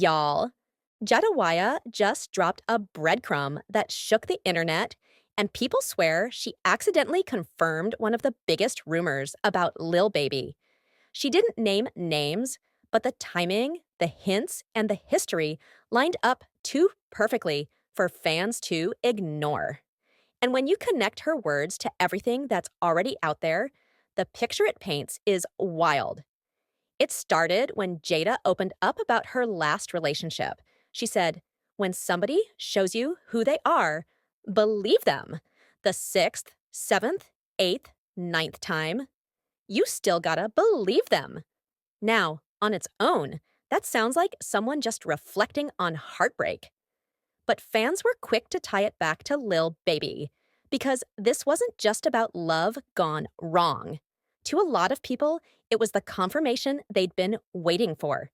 Y'all, Jada Wayda just dropped a breadcrumb that shook the internet, and people swear she accidentally confirmed one of the biggest rumors about Lil Baby. She didn't name names, but the timing, the hints, and the history lined up too perfectly for fans to ignore. And when you connect her words to everything that's already out there, the picture it paints is wild. It started when Jada opened up about her last relationship. She said, "When somebody shows you who they are, believe them. The sixth, seventh, eighth, ninth time, you still gotta believe them." Now, on its own, that sounds like someone just reflecting on heartbreak. But fans were quick to tie it back to Lil Baby, because this wasn't just about love gone wrong. To a lot of people, it was the confirmation they'd been waiting for.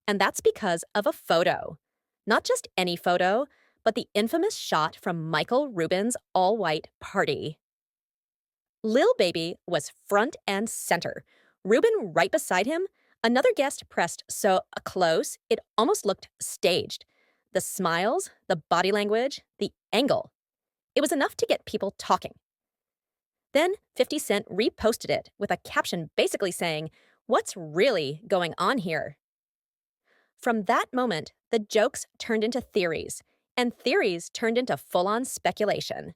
And that's because of a photo. Not just any photo, but the infamous shot from Michael Rubin's all-white party. Lil Baby was front and center, Rubin right beside him, another guest pressed so close it almost looked staged. The smiles, the body language, the angle. It was enough to get people talking. Then 50 Cent reposted it with a caption basically saying, "What's really going on here?" From that moment, the jokes turned into theories, and theories turned into full-on speculation.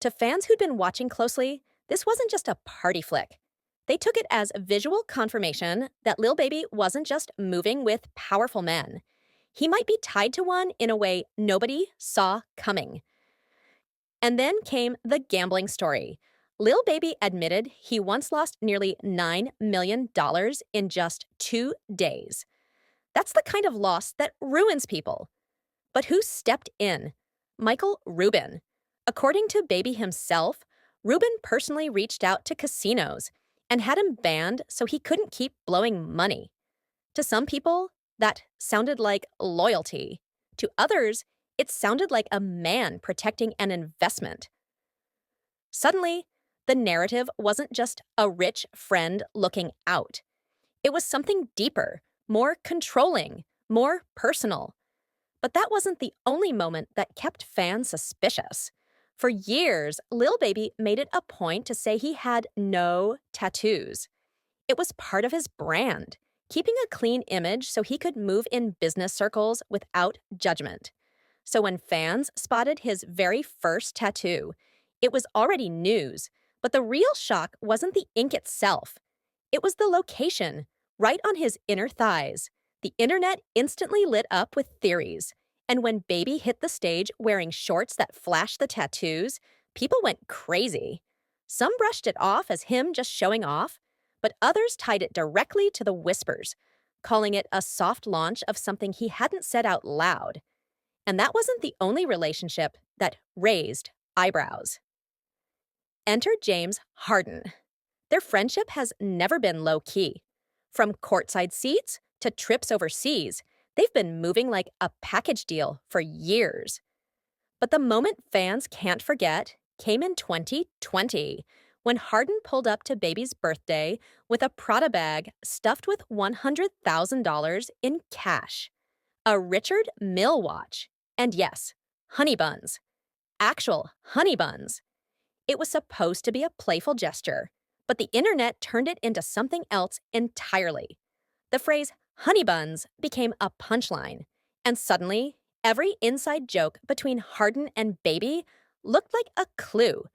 To fans who'd been watching closely, this wasn't just a party flick. They took it as visual confirmation that Lil Baby wasn't just moving with powerful men. He might be tied to one in a way nobody saw coming. And then came the gambling story. Lil Baby admitted he once lost nearly $9 million in just 2 days. That's the kind of loss that ruins people. But who stepped in? Michael Rubin. According to Baby himself, Rubin personally reached out to casinos and had him banned so he couldn't keep blowing money. To some people, that sounded like loyalty. To others, it sounded like a man protecting an investment. Suddenly, the narrative wasn't just a rich friend looking out. It was something deeper, more controlling, more personal. But that wasn't the only moment that kept fans suspicious. For years, Lil Baby made it a point to say he had no tattoos. It was part of his brand, keeping a clean image so he could move in business circles without judgment. So when fans spotted his very first tattoo, it was already news, but the real shock wasn't the ink itself. It was the location, right on his inner thighs. The internet instantly lit up with theories. And when Baby hit the stage wearing shorts that flashed the tattoos, people went crazy. Some brushed it off as him just showing off, but others tied it directly to the whispers, calling it a soft launch of something he hadn't said out loud. And that wasn't the only relationship that raised eyebrows. Enter James Harden. Their friendship has never been low-key. From courtside seats to trips overseas, they've been moving like a package deal for years. But the moment fans can't forget came in 2020, when Harden pulled up to Baby's birthday with a Prada bag stuffed with $100,000 in cash, a Richard Mille watch, and yes, honey buns. Actual honey buns. It was supposed to be a playful gesture, but the internet turned it into something else entirely. The phrase honey buns became a punchline, and suddenly, every inside joke between Harden and Baby looked like a clue.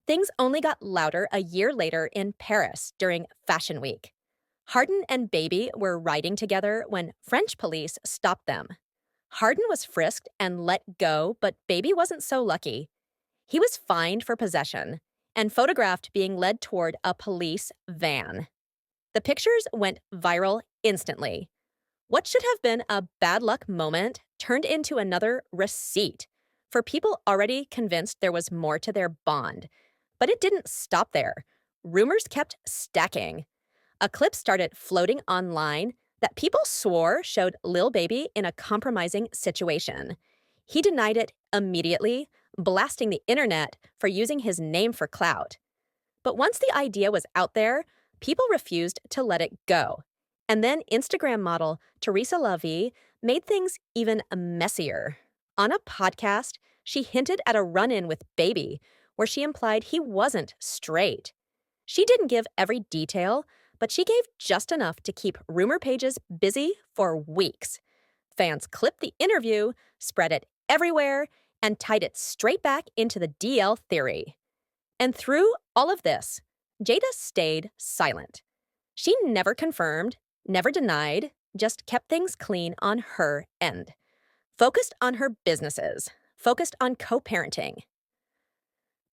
Things only got louder a year later in Paris during Fashion Week. Harden and Baby were riding together when French police stopped them. Harden was frisked and let go, but Baby wasn't so lucky. He was fined for possession and photographed being led toward a police van. The pictures went viral instantly. What should have been a bad luck moment turned into another receipt for people already convinced there was more to their bond. But it didn't stop there. Rumors kept stacking. A clip started floating online that people swore showed Lil Baby in a compromising situation. He denied it immediately, blasting the internet for using his name for clout. But once the idea was out there, people refused to let it go. And then Instagram model Teresa LaVie made things even messier. On a podcast, she hinted at a run in with Baby, where she implied he wasn't straight. She didn't give every detail, but she gave just enough to keep rumor pages busy for weeks. Fans clipped the interview, spread it everywhere, and tied it straight back into the DL theory. And through all of this, Jada stayed silent. She never confirmed, never denied, just kept things clean on her end. Focused on her businesses, focused on co-parenting.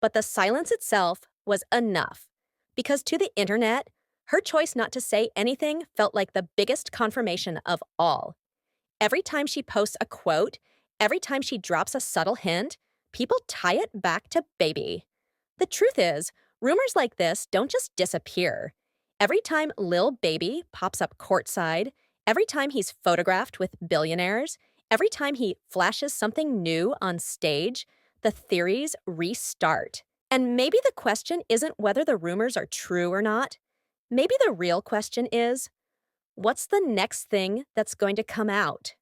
But the silence itself was enough, because to the internet, her choice not to say anything felt like the biggest confirmation of all. Every time she posts a quote, every time she drops a subtle hint, people tie it back to Baby. The truth is, rumors like this don't just disappear. Every time Lil Baby pops up courtside, every time he's photographed with billionaires, every time he flashes something new on stage, the theories restart. And maybe the question isn't whether the rumors are true or not. Maybe the real question is, what's the next thing that's going to come out?